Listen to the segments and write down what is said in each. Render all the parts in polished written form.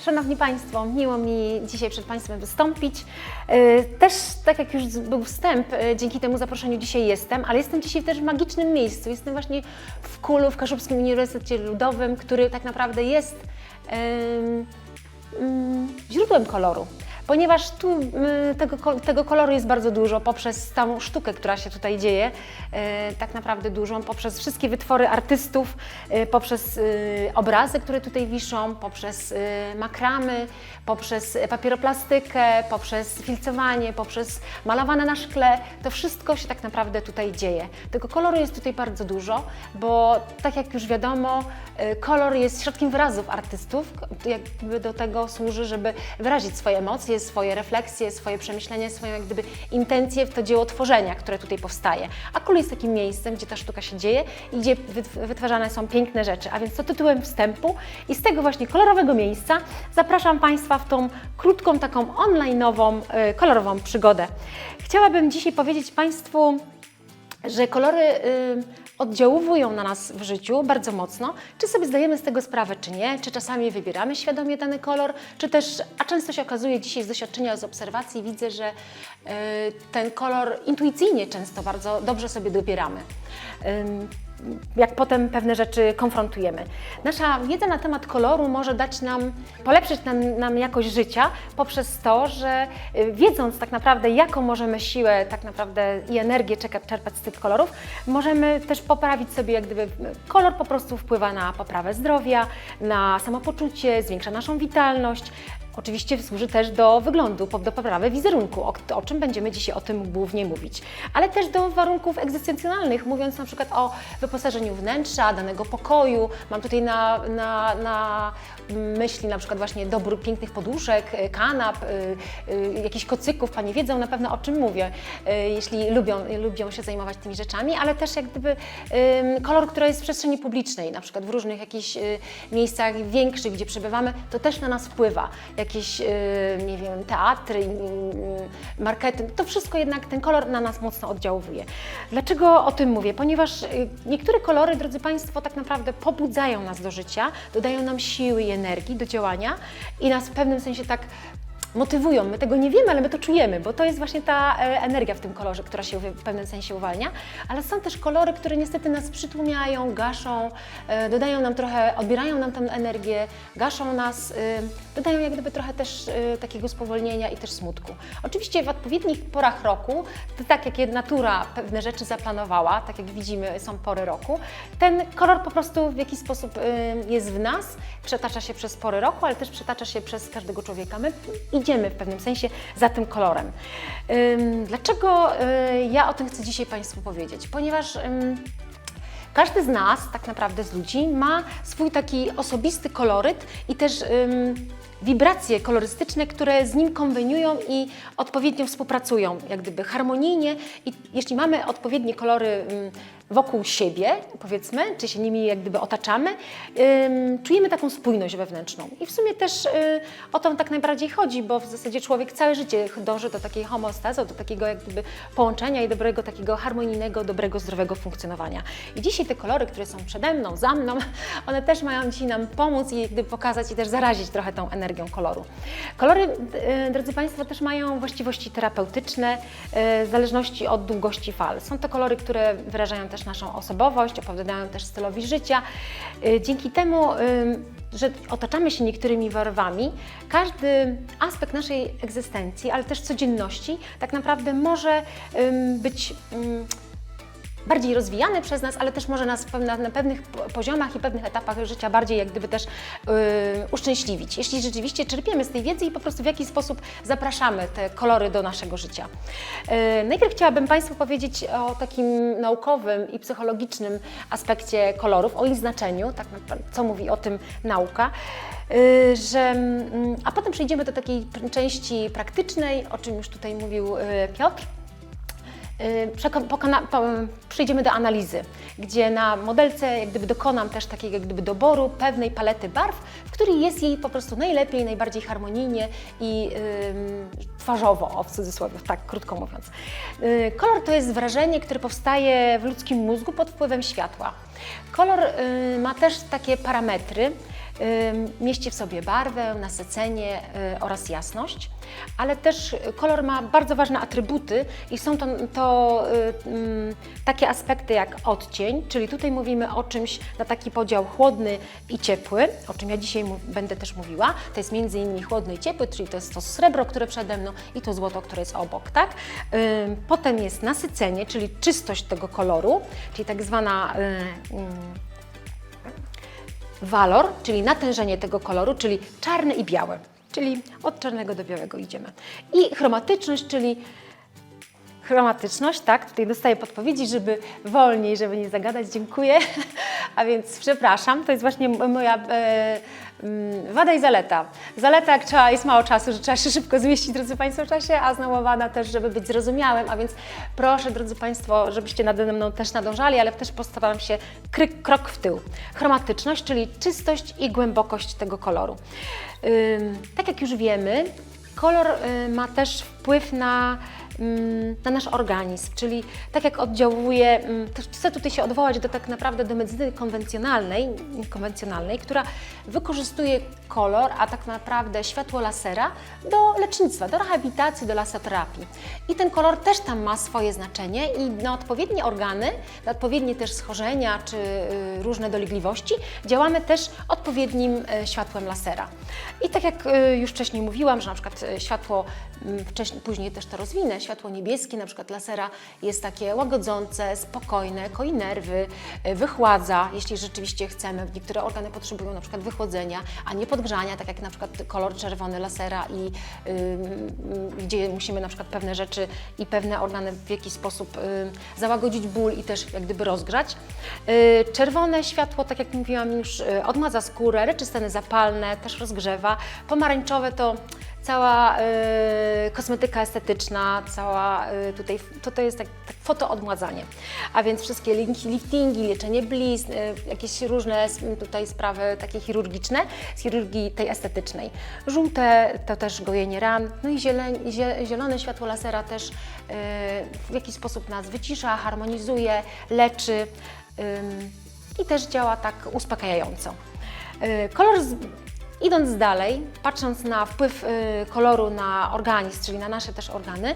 Szanowni Państwo, miło mi dzisiaj przed Państwem wystąpić. Też, tak jak już był wstęp, dzięki temu zaproszeniu dzisiaj jestem, ale jestem dzisiaj też w magicznym miejscu. Jestem właśnie w KUL-u, w Kaszubskim Uniwersytecie Ludowym, który tak naprawdę jest źródłem koloru. Ponieważ tu tego koloru jest bardzo dużo poprzez tą sztukę, która się tutaj dzieje, tak naprawdę dużą, poprzez wszystkie wytwory artystów, poprzez obrazy, które tutaj wiszą, poprzez makramy, poprzez papieroplastykę, poprzez filcowanie, poprzez malowane na szkle. To wszystko się tak naprawdę tutaj dzieje. Tego koloru jest tutaj bardzo dużo, bo tak jak już wiadomo, kolor jest środkiem wyrazów artystów, jakby do tego służy, żeby wyrazić swoje emocje, swoje refleksje, swoje przemyślenia, swoją jak gdyby intencje w to dzieło tworzenia, które tutaj powstaje. A KUL jest takim miejscem, gdzie ta sztuka się dzieje i gdzie wytwarzane są piękne rzeczy. A więc to tytułem wstępu i z tego właśnie kolorowego miejsca zapraszam Państwa w tą krótką, taką online'ową, kolorową przygodę. Chciałabym dzisiaj powiedzieć Państwu, że kolory oddziałują na nas w życiu bardzo mocno, czy sobie zdajemy z tego sprawę, czy nie, czy czasami wybieramy świadomie dany kolor, czy też, a często się okazuje dzisiaj z doświadczenia, z obserwacji, widzę, że ten kolor intuicyjnie często bardzo dobrze sobie dobieramy. Jak potem pewne rzeczy konfrontujemy. Nasza wiedza na temat koloru może dać nam, polepszyć nam jakość życia poprzez to, że wiedząc tak naprawdę, jaką możemy siłę tak naprawdę i energię czerpać z tych kolorów, możemy też poprawić sobie, jak gdyby kolor po prostu wpływa na poprawę zdrowia, na samopoczucie, zwiększa naszą witalność. Oczywiście służy też do wyglądu, do poprawy wizerunku, o czym będziemy dzisiaj o tym głównie mówić. Ale też do warunków egzystencjonalnych, mówiąc na przykład o wyposażeniu wnętrza, danego pokoju. Mam tutaj na myśli na przykład właśnie dobór pięknych poduszek, kanap, jakichś kocyków. Panie wiedzą na pewno o czym mówię, jeśli lubią się zajmować tymi rzeczami, ale też jak gdyby kolor, który jest w przestrzeni publicznej, na przykład w różnych jakichś miejscach większych, gdzie przebywamy, to też na nas wpływa. Jakieś, nie wiem, teatry, marketing, to wszystko jednak ten kolor na nas mocno oddziałuje. Dlaczego o tym mówię? Ponieważ niektóre kolory, drodzy Państwo, tak naprawdę pobudzają nas do życia, dodają nam siły i energii do działania i nas w pewnym sensie tak motywują. My tego nie wiemy, ale my to czujemy, bo to jest właśnie ta energia w tym kolorze, która się w pewnym sensie uwalnia, ale są też kolory, które niestety nas przytłumiają, gaszą, dodają nam trochę, odbierają nam tę energię, gaszą nas, dodają jak gdyby trochę też takiego spowolnienia i też smutku. Oczywiście w odpowiednich porach roku, to tak jak natura pewne rzeczy zaplanowała, tak jak widzimy, są pory roku, ten kolor po prostu w jakiś sposób jest w nas, przetacza się przez pory roku, ale też przetacza się przez każdego człowieka. My idziemy w pewnym sensie za tym kolorem. Dlaczego ja o tym chcę dzisiaj Państwu powiedzieć? Ponieważ każdy z nas, tak naprawdę z ludzi, ma swój taki osobisty koloryt i też wibracje kolorystyczne, które z nim kombiniują i odpowiednio współpracują, jak gdyby harmonijnie. I jeśli mamy odpowiednie kolory wokół siebie, powiedzmy, czy się nimi jak gdyby otaczamy, czujemy taką spójność wewnętrzną. I w sumie też o to tak najbardziej chodzi, bo w zasadzie człowiek całe życie dąży do takiej homeostazy, do takiego jak gdyby połączenia i dobrego, takiego harmonijnego, dobrego, zdrowego funkcjonowania. I dzisiaj te kolory, które są przede mną, za mną, one też mają dzisiaj nam pomóc i jak gdyby pokazać i też zarazić trochę tą energią koloru. Kolory, drodzy Państwo, też mają właściwości terapeutyczne w zależności od długości fal. Są to kolory, które wyrażają też naszą osobowość, opowiadają też stylowi życia. Dzięki temu, że otaczamy się niektórymi barwami, każdy aspekt naszej egzystencji, ale też codzienności tak naprawdę może być bardziej rozwijany przez nas, ale też może nas na pewnych poziomach i pewnych etapach życia bardziej jak gdyby też uszczęśliwić. Jeśli rzeczywiście czerpiemy z tej wiedzy i po prostu w jakiś sposób zapraszamy te kolory do naszego życia. Najpierw chciałabym Państwu powiedzieć o takim naukowym i psychologicznym aspekcie kolorów, o ich znaczeniu, tak naprawdę, co mówi o tym nauka. A potem przejdziemy do takiej części praktycznej, o czym już tutaj mówił Piotr. Przejdziemy do analizy, gdzie na modelce jak gdyby dokonam też takiego jak gdyby doboru pewnej palety barw, w której jest jej po prostu najlepiej, najbardziej harmonijnie i twarzowo, w cudzysłowie, tak krótko mówiąc. Kolor to jest wrażenie, które powstaje w ludzkim mózgu pod wpływem światła. Kolor ma też takie parametry, mieści w sobie barwę, nasycenie oraz jasność, ale też kolor ma bardzo ważne atrybuty i są to takie aspekty jak odcień, czyli tutaj mówimy o czymś na taki podział chłodny i ciepły, o czym ja dzisiaj będę też mówiła. To jest między innymi chłodny i ciepły, czyli to jest to srebro, które przede mną i to złoto, które jest obok, tak? Potem jest nasycenie, czyli czystość tego koloru, czyli tak zwana walor, czyli natężenie tego koloru, czyli czarny i biały, czyli od czarnego do białego idziemy. I chromatyczność, czyli chromatyczność, tak, tutaj dostaję podpowiedzi, żeby wolniej, żeby nie zagadać, dziękuję, a więc przepraszam, to jest właśnie moja wada i zaleta. Zaleta, jak jest mało czasu, że trzeba się szybko zmieścić, drodzy Państwo, w czasie, a znowu wada też, żeby być zrozumiałym, a więc proszę, drodzy Państwo, żebyście nade mną też nadążali, ale też postaram się krok w tył. Chromatyczność, czyli czystość i głębokość tego koloru. Tak jak już wiemy, kolor ma też wpływ na nasz organizm, czyli tak jak oddziałuje, też chcę tutaj się odwołać tak naprawdę do medycyny konwencjonalnej, która wykorzystuje kolor, a tak naprawdę światło lasera do lecznictwa, do rehabilitacji, do laseroterapii. I ten kolor też tam ma swoje znaczenie i na odpowiednie organy, na odpowiednie też schorzenia czy różne dolegliwości działamy też odpowiednim światłem lasera. I tak jak już wcześniej mówiłam, że na przykład światło, później też to rozwinę, światło niebieskie na przykład lasera jest takie łagodzące, spokojne, koi nerwy, wychładza, jeśli rzeczywiście chcemy. Niektóre organy potrzebują na przykład wychłodzenia, a nie podgrzania, tak jak na przykład kolor czerwony lasera i gdzie musimy na przykład pewne rzeczy i pewne organy w jakiś sposób załagodzić ból i też jak gdyby rozgrzać. Czerwone światło, tak jak mówiłam już, odmadza skórę, leczy stany zapalne, też rozgrzewa. Pomarańczowe to cała kosmetyka estetyczna, cała tutaj, to jest tak fotoodmładzanie. A więc wszystkie liftingi, leczenie blizn, jakieś różne tutaj sprawy takie chirurgiczne, z chirurgii tej estetycznej. Żółte to też gojenie ran, no i zielone światło lasera też w jakiś sposób nas wycisza, harmonizuje, leczy i też działa tak uspokajająco. Idąc dalej, patrząc na wpływ koloru na organizm, czyli na nasze też organy,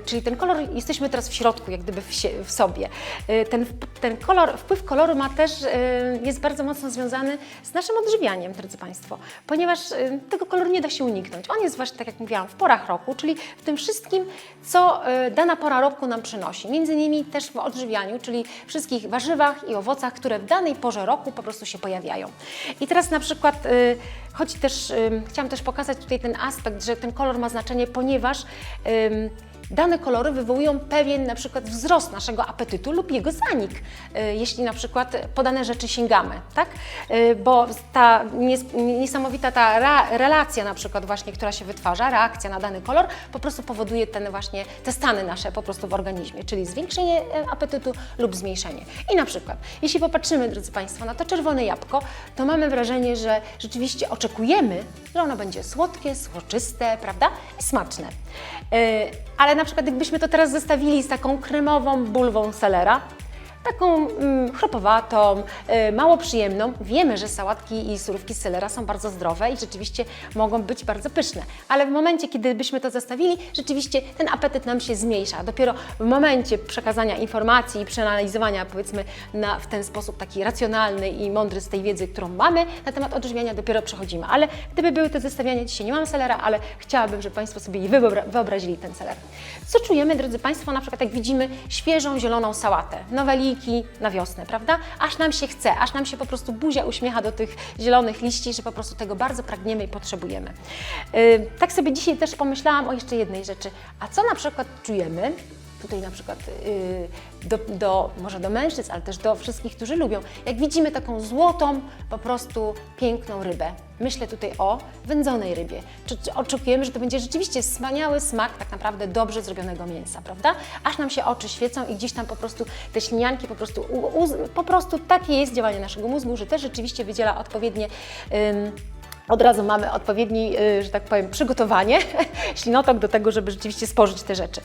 czyli ten kolor, jesteśmy teraz w środku, jak gdyby w sobie. Wpływ koloru ma też, jest bardzo mocno związany z naszym odżywianiem, drodzy Państwo, ponieważ tego koloru nie da się uniknąć. On jest właśnie, tak jak mówiłam, w porach roku, czyli w tym wszystkim, co dana pora roku nam przynosi. Między innymi też w odżywianiu, czyli wszystkich warzywach i owocach, które w danej porze roku po prostu się pojawiają. I teraz na przykład choć też chciałam też pokazać tutaj ten aspekt, że ten kolor ma znaczenie, ponieważ dane kolory wywołują pewien na przykład wzrost naszego apetytu lub jego zanik, jeśli na przykład po dane rzeczy sięgamy, tak? Bo ta niesamowita relacja na przykład właśnie, która się wytwarza, reakcja na dany kolor, po prostu powoduje te stany nasze po prostu w organizmie, czyli zwiększenie apetytu lub zmniejszenie. I na przykład, jeśli popatrzymy, drodzy Państwo, na to czerwone jabłko, to mamy wrażenie, że rzeczywiście oczekujemy, że ono będzie słodkie, soczyste, prawda? I smaczne. Ale na przykład jakbyśmy to teraz zestawili z taką kremową bulwą selera, taką chropowatą, mało przyjemną. Wiemy, że sałatki i surówki z selera są bardzo zdrowe i rzeczywiście mogą być bardzo pyszne, ale w momencie, kiedy byśmy to zestawili, rzeczywiście ten apetyt nam się zmniejsza. Dopiero w momencie przekazania informacji i przeanalizowania, powiedzmy, w ten sposób taki racjonalny i mądry z tej wiedzy, którą mamy na temat odżywiania, dopiero przechodzimy. Ale gdyby były te zestawiania, dzisiaj nie mam selera, ale chciałabym, żeby Państwo sobie wyobrazili ten seler. Co czujemy, drodzy Państwo, na przykład jak widzimy świeżą, zieloną sałatę, noweliki na wiosnę, prawda? Aż nam się chce, aż nam się po prostu buzia uśmiecha do tych zielonych liści, że po prostu tego bardzo pragniemy i potrzebujemy. Tak sobie dzisiaj też pomyślałam o jeszcze jednej rzeczy. A co na przykład czujemy, tutaj na przykład może do mężczyzn, ale też do wszystkich, którzy lubią, jak widzimy taką złotą, po prostu piękną rybę. Myślę tutaj o wędzonej rybie. Czy oczekujemy, że to będzie rzeczywiście wspaniały smak tak naprawdę dobrze zrobionego mięsa, prawda? Aż nam się oczy świecą i gdzieś tam po prostu te ślinianki po prostu takie jest działanie naszego mózgu, że też rzeczywiście wydziela odpowiednie od razu mamy odpowiedni, że tak powiem, przygotowanie, ślinotok do tego, żeby rzeczywiście spożyć te rzeczy.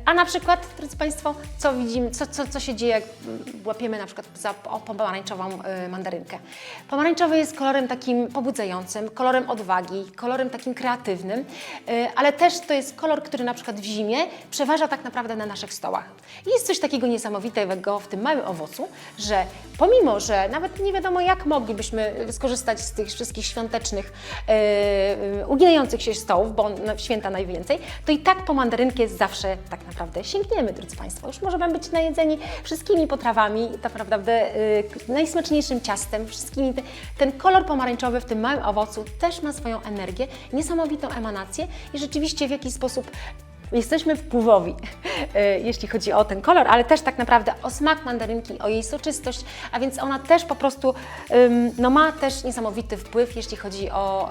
A na przykład, drodzy Państwo, co widzimy, co się dzieje, jak łapiemy na przykład za pomarańczową mandarynkę. Pomarańczowy jest kolorem takim pobudzającym, kolorem odwagi, kolorem takim kreatywnym, ale też to jest kolor, który na przykład w zimie przeważa tak naprawdę na naszych stołach. I jest coś takiego niesamowitego w tym małym owocu, że pomimo, że nawet nie wiadomo jak moglibyśmy skorzystać z tych wszystkich świątecznych, uginających się stołów, bo na święta najwięcej, to i tak po mandarynkę zawsze tak naprawdę sięgniemy, drodzy Państwo. Już możemy być najedzeni wszystkimi potrawami, tak naprawdę najsmaczniejszym ciastem, wszystkimi. Ten kolor pomarańczowy w tym małym owocu też ma swoją energię, niesamowitą emanację i rzeczywiście w jakiś sposób jesteśmy wpływowi, jeśli chodzi o ten kolor, ale też tak naprawdę o smak mandarynki, o jej soczystość, a więc ona też po prostu no, ma też niesamowity wpływ, jeśli chodzi o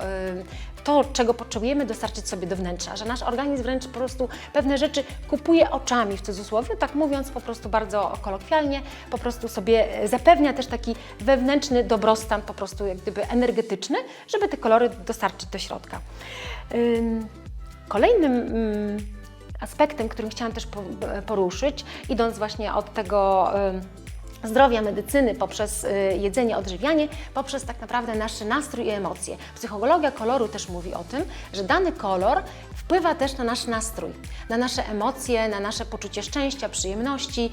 to, czego potrzebujemy dostarczyć sobie do wnętrza, że nasz organizm wręcz po prostu pewne rzeczy kupuje oczami, w cudzysłowie, tak mówiąc po prostu bardzo kolokwialnie, po prostu sobie zapewnia też taki wewnętrzny dobrostan, po prostu jak gdyby energetyczny, żeby te kolory dostarczyć do środka. Kolejnym aspektem, którym chciałam też poruszyć, idąc właśnie od tego zdrowia, medycyny, poprzez jedzenie, odżywianie, poprzez tak naprawdę nasz nastrój i emocje. Psychologia koloru też mówi o tym, że dany kolor wpływa też na nasz nastrój, na nasze emocje, na nasze poczucie szczęścia, przyjemności,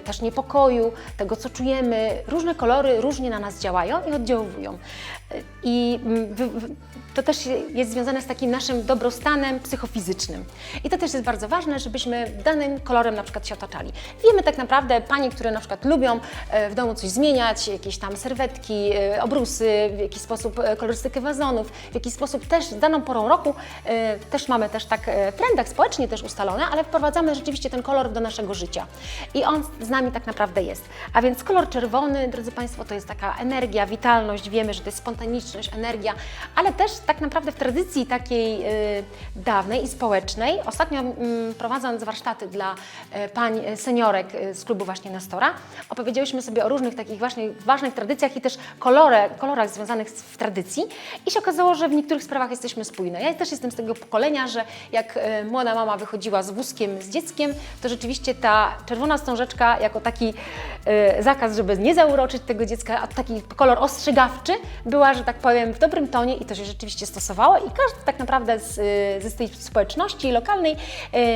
też niepokoju, tego co czujemy. Różne kolory różnie na nas działają i oddziałują. I to też jest związane z takim naszym dobrostanem psychofizycznym. I to też jest bardzo ważne, żebyśmy danym kolorem na przykład się otaczali. Wiemy tak naprawdę, panie, które na przykład lubią w domu coś zmieniać, jakieś tam serwetki, obrusy, w jakiś sposób kolorystykę wazonów, w jakiś sposób też z daną porą roku, też mamy też tak w trendach społecznie też ustalone, ale wprowadzamy rzeczywiście ten kolor do naszego życia. I on z nami tak naprawdę jest. A więc kolor czerwony, drodzy Państwo, to jest taka energia, witalność, wiemy, że to jest spontaniczność, energia, ale też tak naprawdę w tradycji takiej dawnej i społecznej, ostatnio prowadząc warsztaty dla pań seniorek z klubu właśnie Nestora, opowiedziałyśmy sobie o różnych takich właśnie ważnych tradycjach i też kolorach związanych w tradycji i się okazało, że w niektórych sprawach jesteśmy spójne. Ja też jestem z tego pokolenia, że jak młoda mama wychodziła z wózkiem z dzieckiem, to rzeczywiście ta czerwona wstążeczka jako taki zakaz, żeby nie zauroczyć tego dziecka, a taki kolor ostrzegawczy była, że tak powiem, w dobrym tonie i to się rzeczywiście stosowało i każdy tak naprawdę z tej społeczności lokalnej,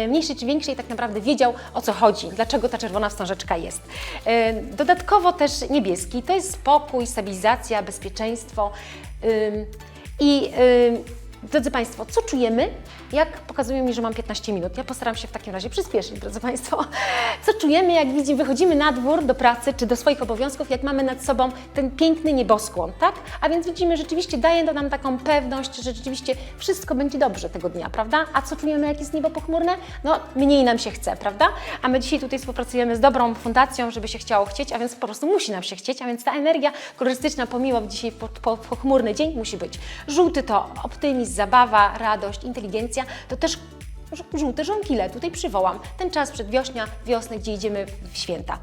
mniejszej czy większej, tak naprawdę wiedział, o co chodzi, dlaczego ta czerwona wstążeczka jest. Dodatkowo też niebieski, to jest spokój, stabilizacja, bezpieczeństwo drodzy Państwo, co czujemy, jak pokazują mi, że mam 15 minut? Ja postaram się w takim razie przyspieszyć, drodzy Państwo. Co czujemy, jak wychodzimy na dwór do pracy czy do swoich obowiązków, jak mamy nad sobą ten piękny nieboskłon, tak? A więc widzimy, rzeczywiście daje to nam taką pewność, że rzeczywiście wszystko będzie dobrze tego dnia, prawda? A co czujemy, jak jest niebo pochmurne? No, mniej nam się chce, prawda? A my dzisiaj tutaj współpracujemy z dobrą fundacją, żeby się chciało chcieć, a więc po prostu musi nam się chcieć, a więc ta energia kolorystyczna, pomimo dzisiaj pochmurny dzień, musi być. Żółty to optymizm, zabawa, radość, inteligencja, to też żółte żonkile, tutaj przywołam, ten czas przedwiośnia, wiosny, gdzie idziemy w święta.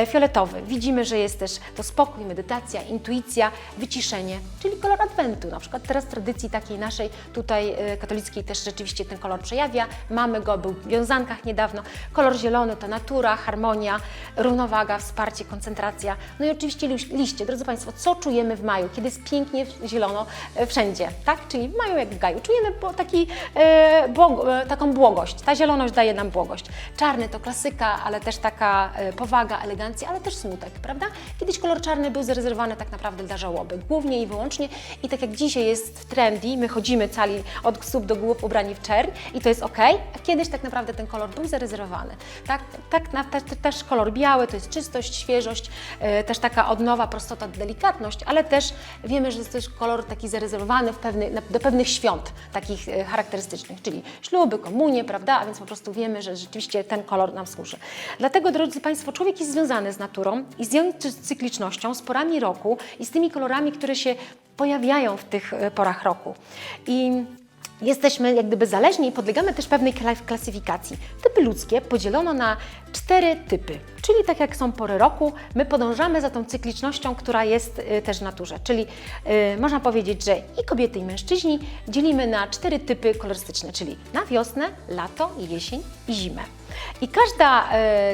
Fioletowy, widzimy, że jest też to spokój, medytacja, intuicja, wyciszenie, czyli kolor adwentu, na przykład teraz w tradycji takiej naszej tutaj katolickiej też rzeczywiście ten kolor przejawia, mamy go, był w wiązankach niedawno, kolor zielony to natura, harmonia, równowaga, wsparcie, koncentracja, no i oczywiście liście, drodzy Państwo, co czujemy w maju, kiedy jest pięknie zielono wszędzie, tak, czyli w maju jak w gaju, czujemy taką błogość. Ta zieloność daje nam błogość. Czarny to klasyka, ale też taka powaga, elegancja, ale też smutek, prawda? Kiedyś kolor czarny był zarezerwowany tak naprawdę dla żałoby, głównie i wyłącznie i tak jak dzisiaj jest w trendy, my chodzimy cali od stóp do głów ubrani w czerń i to jest ok, a kiedyś tak naprawdę ten kolor był zarezerwowany. Też kolor biały to jest czystość, świeżość, też taka odnowa, prostota, delikatność, ale też wiemy, że jest też kolor taki zarezerwowany do pewnych świąt, takich charakterystycznych, czyli śluby, komunie, prawda? A więc po prostu wiemy, że rzeczywiście ten kolor nam służy. Dlatego, drodzy Państwo, człowiek jest związany z naturą i z jej cyklicznością, z porami roku i z tymi kolorami, które się pojawiają w tych porach roku. I jesteśmy jak gdyby zależni i podlegamy też pewnej klasyfikacji. Typy ludzkie podzielono na 4 typy, czyli tak jak są pory roku, my podążamy za tą cyklicznością, która jest też w naturze. Czyli można powiedzieć, że i kobiety, i mężczyźni dzielimy na 4 typy kolorystyczne, czyli na wiosnę, lato, jesień i zimę. I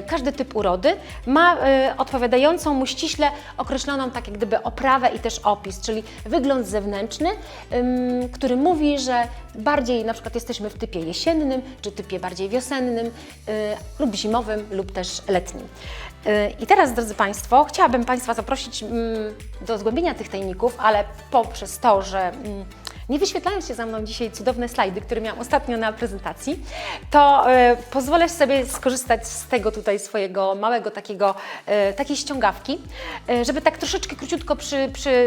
każdy typ urody ma odpowiadającą mu ściśle określoną tak jak gdyby oprawę i też opis, czyli wygląd zewnętrzny, który mówi, że bardziej na przykład jesteśmy w typie jesiennym, czy typie bardziej wiosennym lub zimowym lub też letnim. I teraz, drodzy Państwo, chciałabym Państwa zaprosić do zgłębienia tych tajników, ale poprzez to, że nie wyświetlają się za mną dzisiaj cudowne slajdy, które miałam ostatnio na prezentacji, to pozwolę sobie skorzystać z tego tutaj swojego małego takiej ściągawki, żeby tak troszeczkę króciutko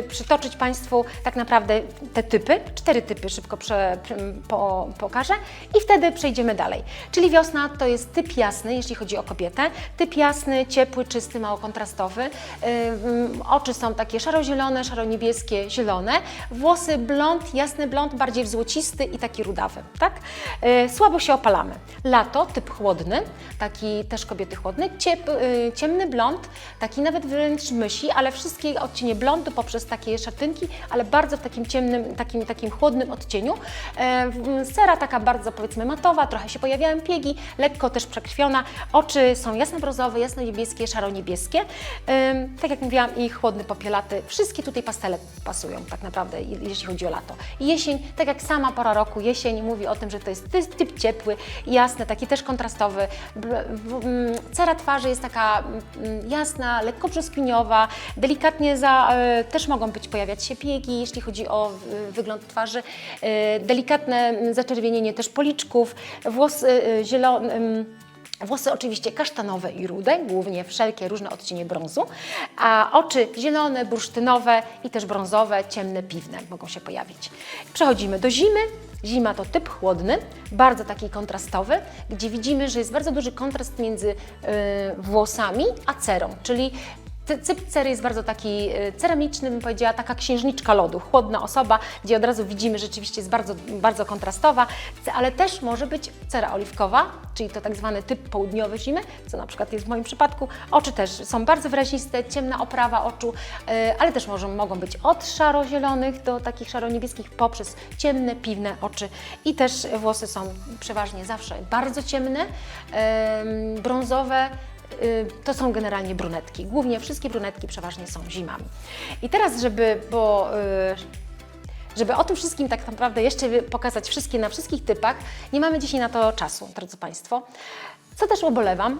przytoczyć Państwu tak naprawdę te typy, 4 typy szybko pokażę i wtedy przejdziemy dalej. Czyli wiosna to jest typ jasny, jeśli chodzi o kobietę, typ jasny, ciepły, czysty, mało kontrastowy, oczy są takie szaro-zielone, szaro-niebieskie, zielone, włosy blond, jasny blond, bardziej w złocisty i taki rudawy, tak? Słabo się opalamy. Lato, typ chłodny, taki też kobiety chłodny, ciemny blond, taki nawet wręcz mysi, ale wszystkie odcienie blondu poprzez takie szatynki, ale bardzo w takim ciemnym, takim chłodnym odcieniu. Cera taka bardzo powiedzmy matowa, trochę się pojawiają piegi, lekko też przekrwiona, oczy są jasno-brązowe, jasno-niebieskie, szaro-niebieskie. Tak jak mówiłam, i chłodny, popielaty, wszystkie tutaj pastele pasują tak naprawdę, jeśli chodzi o lato. Jesień, tak jak sama pora roku, jesień mówi o tym, że to jest typ ciepły, jasny, taki też kontrastowy. Cera twarzy jest taka jasna, lekko brzoskwiniowa, delikatnie też mogą pojawiać się piegi, jeśli chodzi o wygląd twarzy, delikatne zaczerwienienie też policzków, włosy zielone. Włosy oczywiście kasztanowe i rude, głównie wszelkie różne odcienie brązu, a oczy zielone, bursztynowe i też brązowe, ciemne, piwne mogą się pojawić. Przechodzimy do zimy. Zima to typ chłodny, bardzo taki kontrastowy, gdzie widzimy, że jest bardzo duży kontrast między włosami a cerą, czyli typ cery jest bardzo taki ceramiczny, bym powiedziała, taka księżniczka lodu, chłodna osoba, gdzie od razu widzimy, że rzeczywiście jest bardzo, bardzo kontrastowa, ale też może być cera oliwkowa, czyli to tak zwany typ południowy zimy, co na przykład jest w moim przypadku. Oczy też są bardzo wyraziste, ciemna oprawa oczu, ale też mogą być od szaro-zielonych do takich szaro-niebieskich poprzez ciemne, piwne oczy i też włosy są przeważnie zawsze bardzo ciemne, brązowe. To są generalnie brunetki. Głównie wszystkie brunetki przeważnie są zimami. I teraz, żeby o tym wszystkim tak naprawdę jeszcze pokazać na wszystkich typach, nie mamy dzisiaj na to czasu, drodzy Państwo. Co też ubolewam,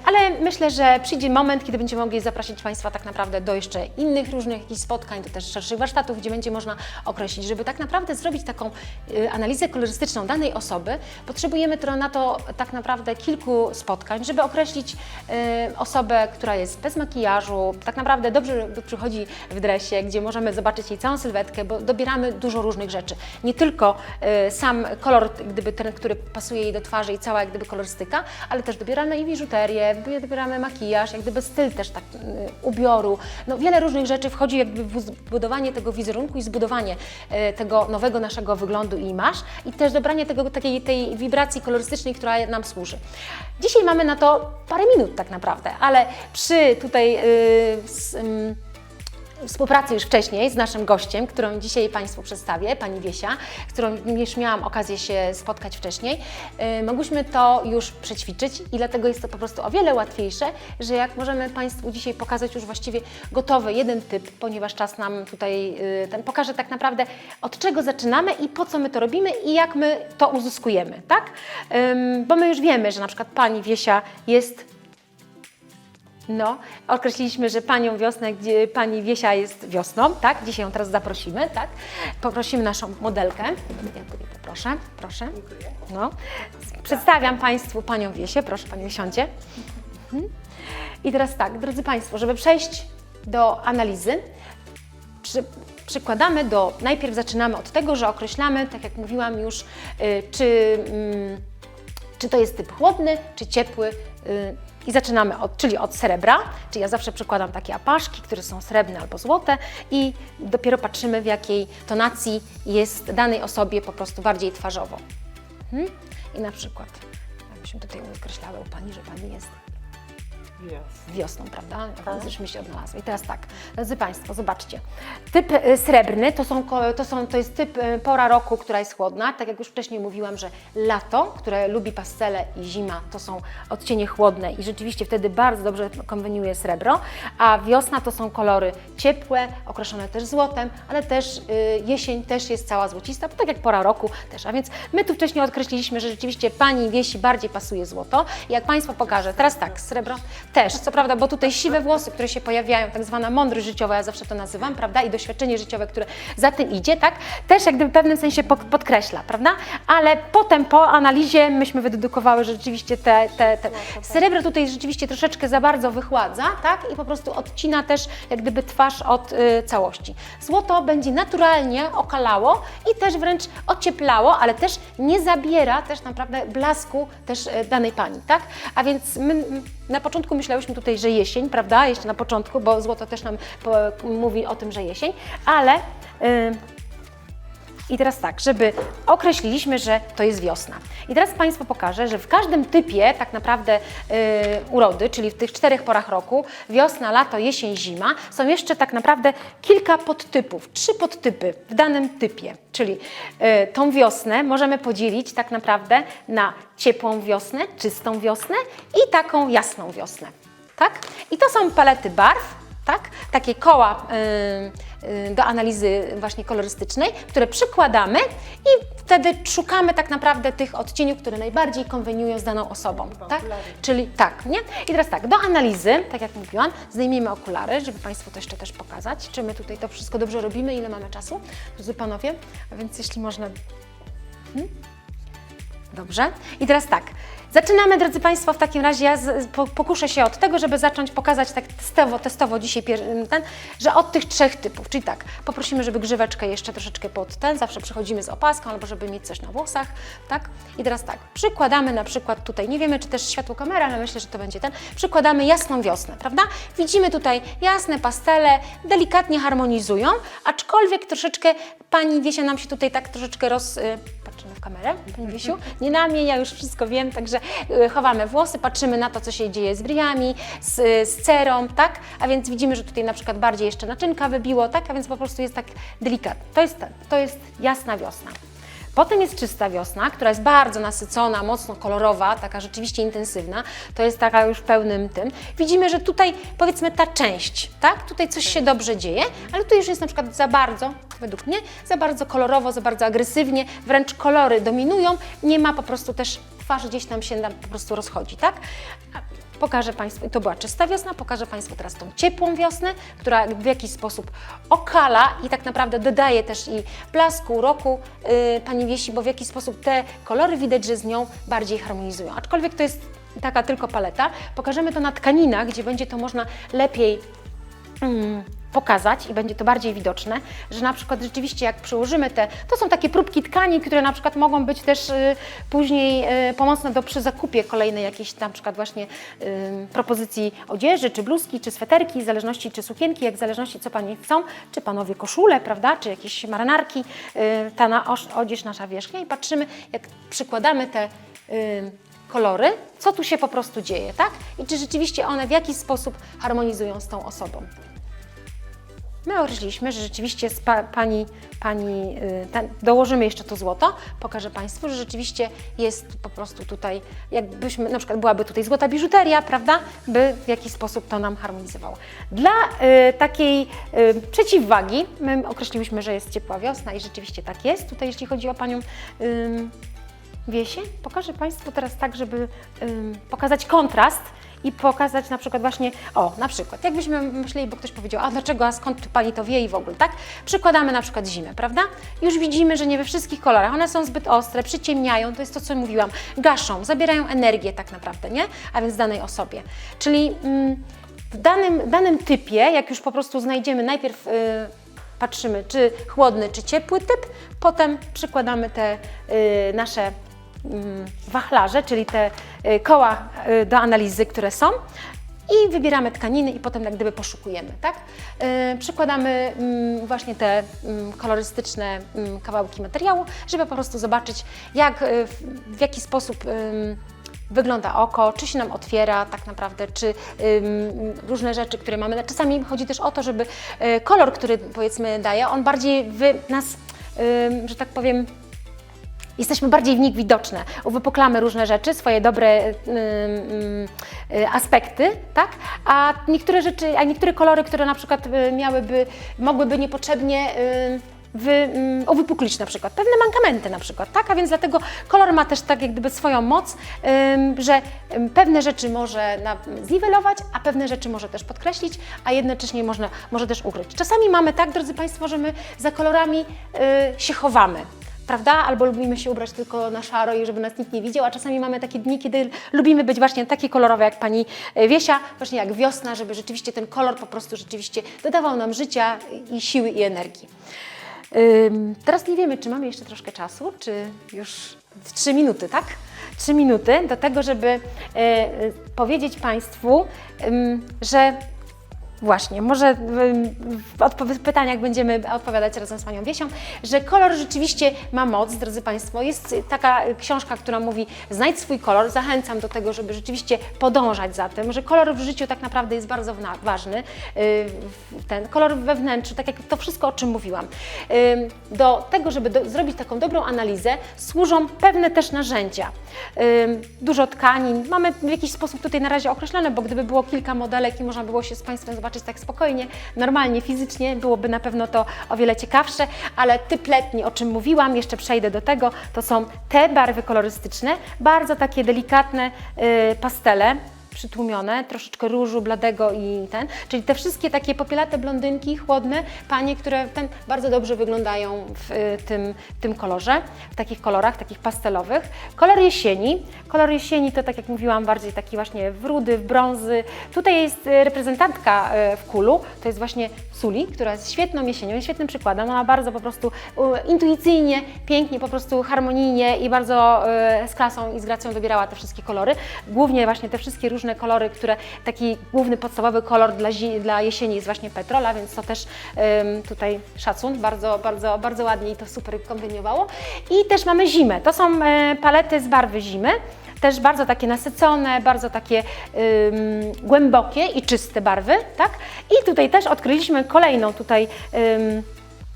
ale myślę, że przyjdzie moment, kiedy będziemy mogli zaprosić Państwa tak naprawdę do jeszcze innych różnych jakichś spotkań, do też szerszych warsztatów, gdzie będzie można określić, żeby tak naprawdę zrobić taką analizę kolorystyczną danej osoby, potrzebujemy na to tak naprawdę kilku spotkań, żeby określić osobę, która jest bez makijażu, tak naprawdę dobrze przychodzi w dresie, gdzie możemy zobaczyć jej całą sylwetkę, bo dobieramy dużo różnych rzeczy. Nie tylko sam kolor, gdyby ten, który pasuje jej do twarzy i cała jak gdyby kolorystyka, ale też dobieramy i biżuterię, dobieramy makijaż, jak gdyby styl też tak ubioru. No, wiele różnych rzeczy wchodzi jakby w zbudowanie tego wizerunku i zbudowanie tego nowego naszego wyglądu i imaż i też dobranie tej wibracji kolorystycznej, która nam służy. Dzisiaj mamy na to parę minut tak naprawdę, ale przy tutaj współpracy już wcześniej z naszym gościem, którą dzisiaj Państwu przedstawię, pani Wiesia, z którą już miałam okazję się spotkać wcześniej, mogłyśmy to już przećwiczyć i dlatego jest to po prostu o wiele łatwiejsze, że jak możemy Państwu dzisiaj pokazać już właściwie gotowy jeden typ, ponieważ czas nam tutaj pokaże tak naprawdę od czego zaczynamy i po co my to robimy i jak my to uzyskujemy, tak? Bo my już wiemy, że na przykład pani Wiesia jest określiliśmy, że panią wiosnę, gdzie pani Wiesia jest wiosną, tak? Dzisiaj ją teraz zaprosimy, tak? Poprosimy naszą modelkę. Ja tutaj poproszę, proszę. Dziękuję. No. Przedstawiam Państwu panią Wiesię, proszę Pani siądzie. I teraz tak, drodzy Państwo, żeby przejść do analizy, najpierw zaczynamy od tego, że określamy, tak jak mówiłam już, czy to jest typ chłodny, czy ciepły, I zaczynamy czyli od srebra, czyli ja zawsze przykładam takie apaszki, które są srebrne albo złote i dopiero patrzymy, w jakiej tonacji jest danej osobie po prostu bardziej twarzowo. I na przykład, jakbyśmy tutaj określały u Pani, że Pani jest wiosną, prawda? Już mi się odnalazła. I teraz tak, drodzy Państwo, zobaczcie. Typ srebrny to jest typ pora roku, która jest chłodna. Tak jak już wcześniej mówiłam, że lato, które lubi pastele i zima to są odcienie chłodne i rzeczywiście wtedy bardzo dobrze konweniuje srebro, a wiosna to są kolory ciepłe, okraszone też złotem, ale też jesień też jest cała złocista, tak jak pora roku też. A więc my tu wcześniej odkreśliliśmy, że rzeczywiście Pani Wiesi bardziej pasuje złoto. I jak Państwu pokażę, teraz tak, srebro też, co prawda, bo tutaj siwe włosy, które się pojawiają, tak zwana mądrość życiowa, ja zawsze to nazywam, prawda, i doświadczenie życiowe, które za tym idzie, tak, też jak gdyby w pewnym sensie podkreśla, prawda, ale potem po analizie myśmy wydedukowały, że rzeczywiście srebro tutaj rzeczywiście troszeczkę za bardzo wychładza, tak, i po prostu odcina też jak gdyby twarz od całości. Złoto będzie naturalnie okalało i też wręcz ocieplało, ale też nie zabiera też naprawdę blasku też danej Pani, tak, a więc my na początku myślałyśmy tutaj, że jesień, prawda? Jeszcze na początku, bo złoto też nam mówi o tym, że jesień, ale i teraz tak, żeby określiliśmy, że to jest wiosna. I teraz Państwu pokażę, że w każdym typie tak naprawdę urody, czyli w tych 4 porach roku, wiosna, lato, jesień, zima, są jeszcze tak naprawdę kilka podtypów, 3 podtypy w danym typie. Czyli tą wiosnę możemy podzielić tak naprawdę na ciepłą wiosnę, czystą wiosnę i taką jasną wiosnę. Tak? I to są palety barw, tak? Takie koła do analizy właśnie kolorystycznej, które przykładamy i wtedy szukamy tak naprawdę tych odcieniów, które najbardziej konweniują z daną osobą, tak? Czyli tak, nie? I teraz tak, do analizy, tak jak mówiłam, zdejmijmy okulary, żeby Państwu to jeszcze też pokazać, czy my tutaj to wszystko dobrze robimy, ile mamy czasu, drodzy Panowie, a więc jeśli można... Dobrze. I teraz tak, zaczynamy, drodzy Państwo, w takim razie ja pokuszę się od tego, żeby zacząć pokazać tak testowo dzisiaj, że od tych 3 typów, czyli tak, poprosimy, żeby grzyweczkę jeszcze troszeczkę zawsze przychodzimy z opaską, albo żeby mieć coś na włosach, tak? I teraz tak, przykładamy na przykład tutaj, nie wiemy, czy też światło kamery, ale myślę, że to będzie przykładamy jasną wiosnę, prawda? Widzimy tutaj jasne pastele, delikatnie harmonizują, aczkolwiek troszeczkę Pani Wiesia nam się tutaj tak troszeczkę patrzymy w kamerę, Pani Wiesiu? Nie na mnie, ja już wszystko wiem, także chowamy włosy, patrzymy na to, co się dzieje z bryjami, z cerą, tak? A więc widzimy, że tutaj na przykład bardziej jeszcze naczynka wybiło, tak? A więc po prostu jest tak delikatnie. To jest jasna wiosna. Potem jest czysta wiosna, która jest bardzo nasycona, mocno kolorowa, taka rzeczywiście intensywna. To jest taka już pełnym tym. Widzimy, że tutaj powiedzmy ta część, tak? Tutaj coś się dobrze dzieje, ale tu już jest na przykład za bardzo, według mnie, za bardzo kolorowo, za bardzo agresywnie, wręcz kolory dominują, nie ma po prostu też twarz gdzieś tam się po prostu rozchodzi, tak? Pokażę Państwu, to była czysta wiosna, pokażę Państwu teraz tą ciepłą wiosnę, która w jakiś sposób okala i tak naprawdę dodaje też i blasku, uroku Pani Wiesi, bo w jakiś sposób te kolory widać, że z nią bardziej harmonizują. Aczkolwiek to jest taka tylko paleta. Pokażemy to na tkaninach, gdzie będzie to można lepiej pokazać i będzie to bardziej widoczne, że na przykład rzeczywiście jak przyłożymy to są takie próbki tkanin, które na przykład mogą być też później pomocne przy zakupie kolejnej jakiejś na przykład właśnie propozycji odzieży, czy bluzki, czy sweterki, w zależności czy sukienki, jak w zależności co Pani chcą, czy Panowie koszule, prawda, czy jakieś marynarki, ta odzież nasza wierzchnia i patrzymy, jak przykładamy te kolory, co tu się po prostu dzieje, tak? I czy rzeczywiście one w jakiś sposób harmonizują z tą osobą. My określiliśmy, że rzeczywiście dołożymy jeszcze to złoto, pokażę Państwu, że rzeczywiście jest po prostu tutaj, jakbyśmy, na przykład byłaby tutaj złota biżuteria, prawda, by w jakiś sposób to nam harmonizowało. Dla takiej przeciwwagi, my określiłyśmy, że jest ciepła wiosna i rzeczywiście tak jest, tutaj jeśli chodzi o Panią Wiesię, pokażę Państwu teraz tak, żeby pokazać kontrast i pokazać na przykład właśnie, na przykład, jakbyśmy myśleli, bo ktoś powiedział, a dlaczego, a skąd Pani to wie i w ogóle, tak? Przykładamy na przykład zimę, prawda? Już widzimy, że nie we wszystkich kolorach, one są zbyt ostre, przyciemniają, to jest to, co mówiłam, gaszą, zabierają energię tak naprawdę, nie? A więc danej osobie. Czyli w danym typie, jak już po prostu znajdziemy najpierw patrzymy, czy chłodny, czy ciepły typ, potem przykładamy te nasze wachlarze, czyli te koła do analizy, które są. I wybieramy tkaniny i potem jak gdyby poszukujemy, tak? Przykładamy właśnie te kolorystyczne kawałki materiału, żeby po prostu zobaczyć, w jaki sposób wygląda oko, czy się nam otwiera tak naprawdę, czy różne rzeczy, które mamy. Czasami chodzi też o to, żeby kolor, który powiedzmy daje, on bardziej nas, że tak powiem, jesteśmy bardziej w nich widoczne, uwypuklamy różne rzeczy, swoje dobre aspekty, tak? A niektóre kolory, które na przykład mogłyby niepotrzebnie uwypuklić na przykład pewne mankamenty na przykład, tak? A więc dlatego kolor ma też tak jak gdyby swoją moc, że pewne rzeczy może zniwelować, a pewne rzeczy może też podkreślić, a jednocześnie może też ukryć. Czasami mamy tak, drodzy Państwo, że my za kolorami się chowamy. Prawda? Albo lubimy się ubrać tylko na szaro i żeby nas nikt nie widział, a czasami mamy takie dni, kiedy lubimy być właśnie takie kolorowe jak pani Wiesia, właśnie jak wiosna, żeby rzeczywiście ten kolor po prostu rzeczywiście dodawał nam życia i siły i energii. Teraz nie wiemy, czy mamy jeszcze troszkę czasu, czy już w 3 minuty, tak? 3 minuty do tego, żeby powiedzieć Państwu, że właśnie, może w pytaniach będziemy odpowiadać razem z Panią Wiesią, że kolor rzeczywiście ma moc, drodzy Państwo. Jest taka książka, która mówi znajdź swój kolor. Zachęcam do tego, żeby rzeczywiście podążać za tym, że kolor w życiu tak naprawdę jest bardzo ważny. Ten kolor we wnętrzu, tak jak to wszystko, o czym mówiłam. Do tego, żeby zrobić taką dobrą analizę, służą pewne też narzędzia. Dużo tkanin. Mamy w jakiś sposób tutaj na razie określone, bo gdyby było kilka modelek i można było się z Państwem zobaczyć tak spokojnie, normalnie, fizycznie, byłoby na pewno to o wiele ciekawsze, ale typ letni, o czym mówiłam, jeszcze przejdę do tego, to są te barwy kolorystyczne, bardzo takie delikatne pastele, przytłumione, troszeczkę różu bladego czyli te wszystkie takie popielate blondynki, chłodne, panie, które bardzo dobrze wyglądają w tym kolorze, w takich kolorach, takich pastelowych. Kolor jesieni to tak jak mówiłam, bardziej taki właśnie w rudy, w brązy. Tutaj jest reprezentantka w kulu, to jest właśnie Suli, która jest świetną jesienią, jest świetnym przykładem. Ona bardzo po prostu intuicyjnie, pięknie, po prostu harmonijnie i bardzo z klasą i z gracją dobierała te wszystkie kolory. Głównie właśnie te wszystkie różne kolory, taki główny podstawowy kolor dla jesieni jest właśnie petrola, więc to też tutaj szacun, bardzo, bardzo, bardzo ładnie i to super kombinowało. I też mamy zimę, to są palety z barwy zimy. Też bardzo takie nasycone, bardzo takie głębokie i czyste barwy, tak? I tutaj też odkryliśmy kolejną tutaj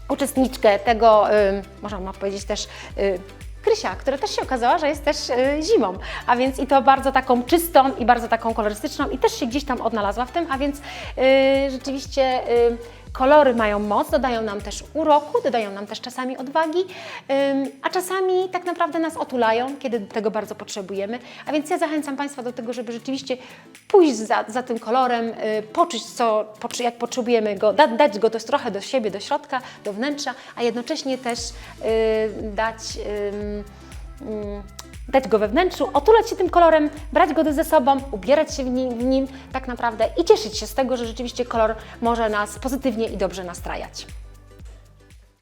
uczestniczkę tego, można powiedzieć też Krysia, która też się okazała, że jest też zimą, a więc i to bardzo taką czystą i bardzo taką kolorystyczną i też się gdzieś tam odnalazła w tym, a więc rzeczywiście kolory mają moc, dodają nam też uroku, dodają nam też czasami odwagi, a czasami tak naprawdę nas otulają, kiedy tego bardzo potrzebujemy. A więc ja zachęcam Państwa do tego, żeby rzeczywiście pójść za tym kolorem, poczuć, jak potrzebujemy go, dać go trochę do siebie, do środka, do wnętrza, a jednocześnie też dać go we wnętrzu, otulać się tym kolorem, brać go ze sobą, ubierać się w nim tak naprawdę i cieszyć się z tego, że rzeczywiście kolor może nas pozytywnie i dobrze nastrajać.